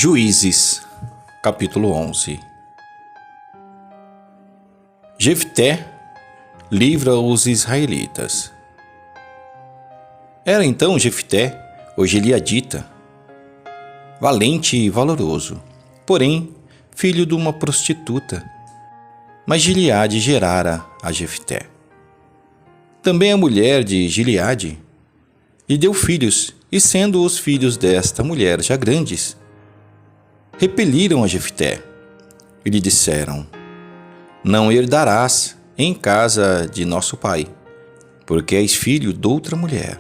Juízes, capítulo 11. Jefté livra os israelitas. Era então Jefté, o gileadita, valente e valoroso, porém filho de uma prostituta. Mas Gileade gerara a Jefté. Também a mulher de Gileade lhe deu filhos, e sendo os filhos desta mulher já grandes, repeliram a Jefté e lhe disseram: não herdarás em casa de nosso pai, porque és filho de outra mulher.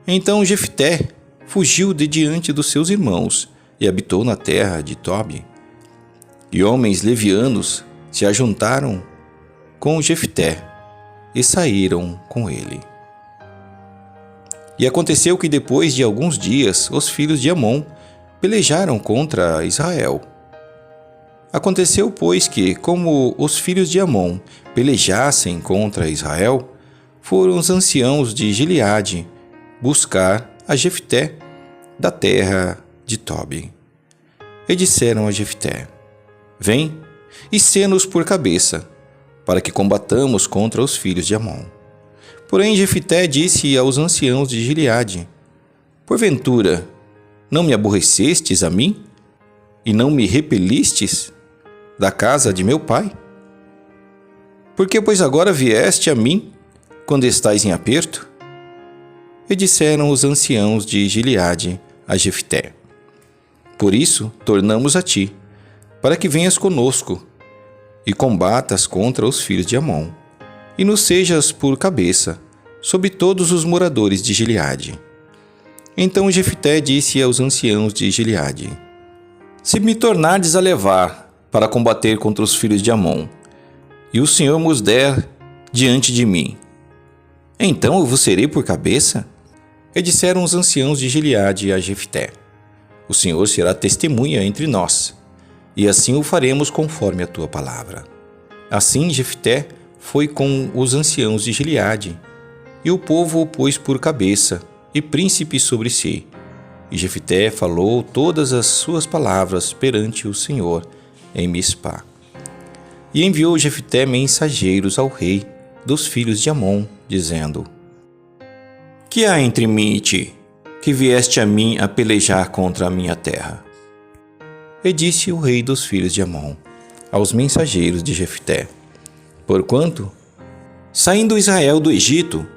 Então Jefté fugiu de diante dos seus irmãos e habitou na terra de Tobi. E homens levianos se ajuntaram com Jefté e saíram com ele. E aconteceu que depois de alguns dias os filhos de Amon pelejaram contra Israel. Aconteceu, pois, que, como os filhos de Amon pelejassem contra Israel, foram os anciãos de Gileade buscar a Jefté da terra de Tobi. E disseram a Jefté: vem e sê-nos por cabeça, para que combatamos contra os filhos de Amon. Porém Jefté disse aos anciãos de Gileade: porventura não me aborrecestes a mim, e não me repelistes da casa de meu pai? Por que, pois, agora vieste a mim, quando estais em aperto? E disseram os anciãos de Gileade a Jefté: por isso tornamos a ti, para que venhas conosco, e combatas contra os filhos de Amon, e nos sejas por cabeça sobre todos os moradores de Gileade. Então Jefté disse aos anciãos de Gileade: se me tornardes a levar para combater contra os filhos de Amon, e o Senhor vos der diante de mim, então eu vos serei por cabeça? E disseram os anciãos de Gileade a Jefté: o Senhor será testemunha entre nós, e assim o faremos conforme a tua palavra. Assim Jefté foi com os anciãos de Gileade, e o povo o pôs por cabeça e príncipe sobre si. E Jefté falou todas as suas palavras perante o Senhor em Mispá. E enviou Jefté mensageiros ao rei dos filhos de Amon, dizendo: que há entre mim e ti, que vieste a mim a pelejar contra a minha terra? E disse o rei dos filhos de Amon aos mensageiros de Jefté: porquanto, saindo Israel do Egito,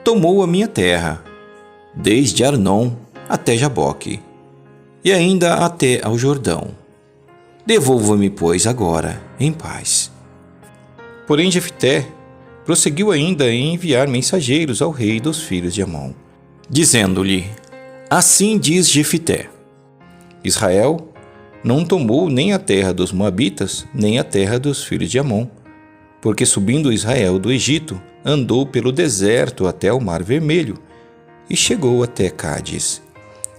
tomou a minha terra, desde Arnon até Jaboque, e ainda até ao Jordão. Devolva-me, pois, agora em paz. Porém Jefté prosseguiu ainda em enviar mensageiros ao rei dos filhos de Amon, dizendo-lhe: assim diz Jefté: Israel não tomou nem a terra dos Moabitas, nem a terra dos filhos de Amon, porque subindo Israel do Egito, andou pelo deserto até o Mar Vermelho, e chegou até Cádiz.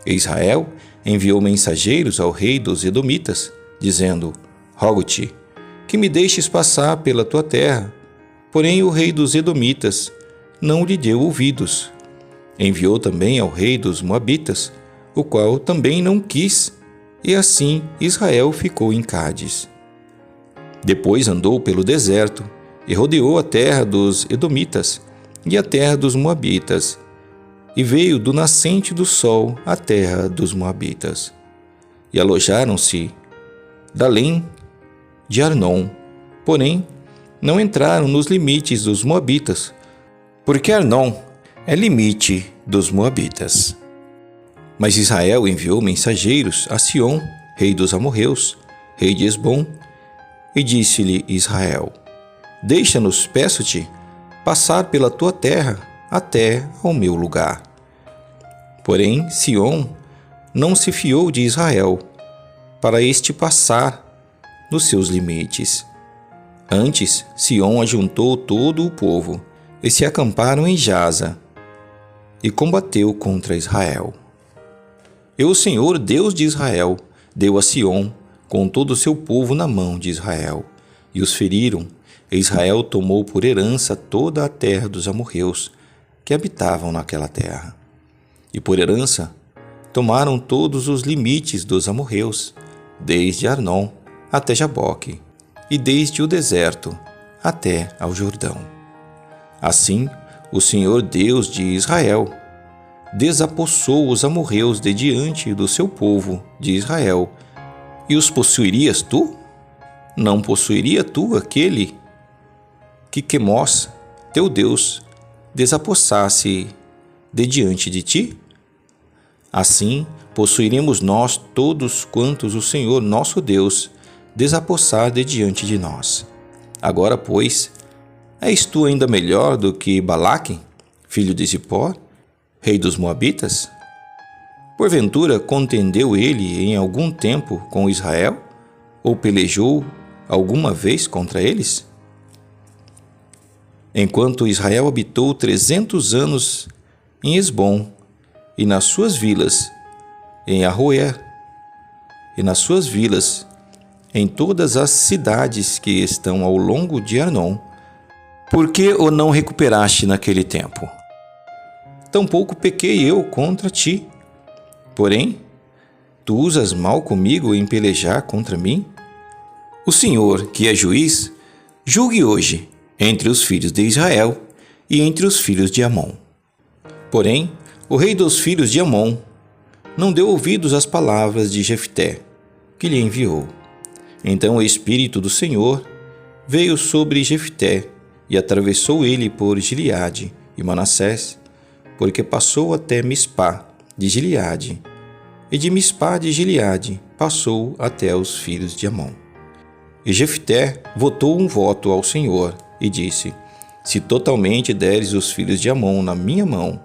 E Israel enviou mensageiros ao rei dos Edomitas, dizendo: rogo-te que me deixes passar pela tua terra. Porém o rei dos Edomitas não lhe deu ouvidos. Enviou também ao rei dos Moabitas, o qual também não quis, e assim Israel ficou em Cádiz. Depois andou pelo deserto, e rodeou a terra dos Edomitas e a terra dos Moabitas, e veio do nascente do sol à terra dos Moabitas. E alojaram-se dalém de Arnon, porém não entraram nos limites dos Moabitas, porque Arnon é limite dos Moabitas. Mas Israel enviou mensageiros a Sion, rei dos amorreus, rei de Esbom, e disse-lhe Israel: deixa-nos, peço-te, passar pela tua terra até ao meu lugar. Porém Sion não se fiou de Israel, para este passar nos seus limites. Antes Sion ajuntou todo o povo, e se acamparam em Jaza, e combateu contra Israel. E o Senhor, Deus de Israel, deu a Sion com todo o seu povo na mão de Israel, e os feriram, e Israel tomou por herança toda a terra dos amorreus, que habitavam naquela terra. E por herança tomaram todos os limites dos amorreus, desde Arnon até Jaboque, e desde o deserto até ao Jordão. Assim, o Senhor Deus de Israel desapossou os amorreus de diante do seu povo de Israel. E os possuirias tu? Não possuiria tu aquele que Quemós, teu Deus, desapossasse de diante de ti? Assim, possuiremos nós todos quantos o Senhor nosso Deus desapossar de diante de nós. Agora, pois, és tu ainda melhor do que Balaque, filho de Zippor, rei dos Moabitas? Porventura contendeu ele em algum tempo com Israel? Ou pelejou alguma vez contra eles? Enquanto Israel habitou 300 anos em Esbom, e nas suas vilas, em Aroer, e nas suas vilas, em todas as cidades que estão ao longo de Arnon, por que o não recuperaste naquele tempo? Tampouco pequei eu contra ti. Porém, tu usas mal comigo em pelejar contra mim? O Senhor, que é juiz, julgue hoje entre os filhos de Israel e entre os filhos de Amon. Porém, o rei dos filhos de Amon não deu ouvidos às palavras de Jefté, que lhe enviou. Então o Espírito do Senhor veio sobre Jefté e atravessou ele por Gileade e Manassés, porque passou até Mispá de Gileade, e de Mispá de Gileade passou até os filhos de Amon. E Jefté votou um voto ao Senhor e disse: se totalmente deres os filhos de Amon na minha mão,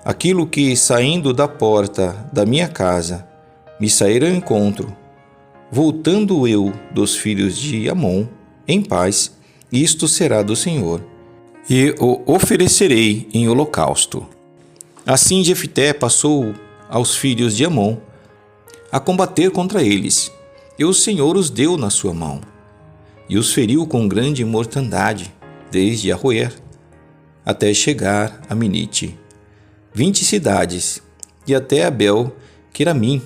aquilo que saindo da porta da minha casa me sair ao encontro, voltando eu dos filhos de Amon em paz, isto será do Senhor, e o oferecerei em holocausto. Assim Jefté passou aos filhos de Amon a combater contra eles, e o Senhor os deu na sua mão, e os feriu com grande mortandade, desde Aroer até chegar a Minite, 20 cidades, e até Abel-Queramim.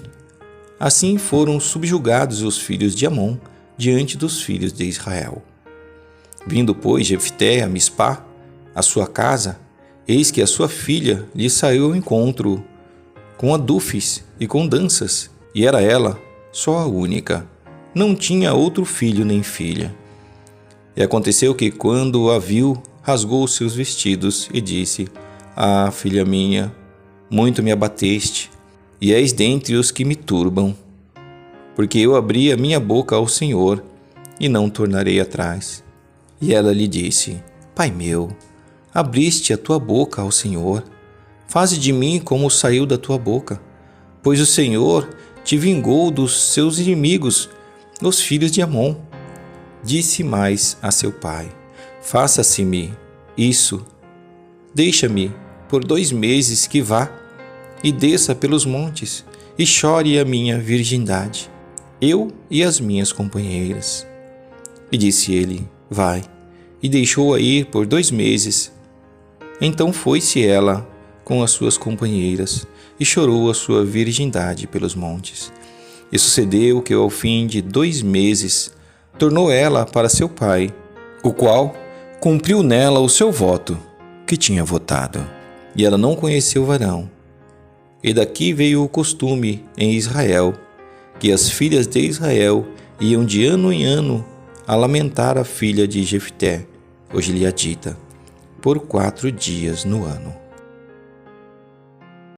Assim foram subjugados os filhos de Amon diante dos filhos de Israel. Vindo, pois, Jefté a Mispá, a sua casa, eis que a sua filha lhe saiu ao encontro com adufes e com danças, e era ela só a única, não tinha outro filho nem filha. E aconteceu que, quando a viu, rasgou os seus vestidos e disse: ah, filha minha, muito me abateste, e és dentre os que me turbam, porque eu abri a minha boca ao Senhor, e não tornarei atrás. E ela lhe disse: pai meu, abriste a tua boca ao Senhor, faze de mim como saiu da tua boca, pois o Senhor te vingou dos seus inimigos, os filhos de Amon. Disse mais a seu pai: faça-se-me isso, deixa-me por 2 meses que vá e desça pelos montes e chore a minha virgindade, eu e as minhas companheiras. E disse ele: vai, e deixou-a ir por 2 meses. Então foi-se ela com as suas companheiras e chorou a sua virgindade pelos montes. E sucedeu que ao fim de 2 meses tornou ela para seu pai, o qual cumpriu nela o seu voto que tinha votado. E ela não conheceu o varão. E daqui veio o costume em Israel, que as filhas de Israel iam de ano em ano a lamentar a filha de Jefté, o gileadita, por 4 dias no ano.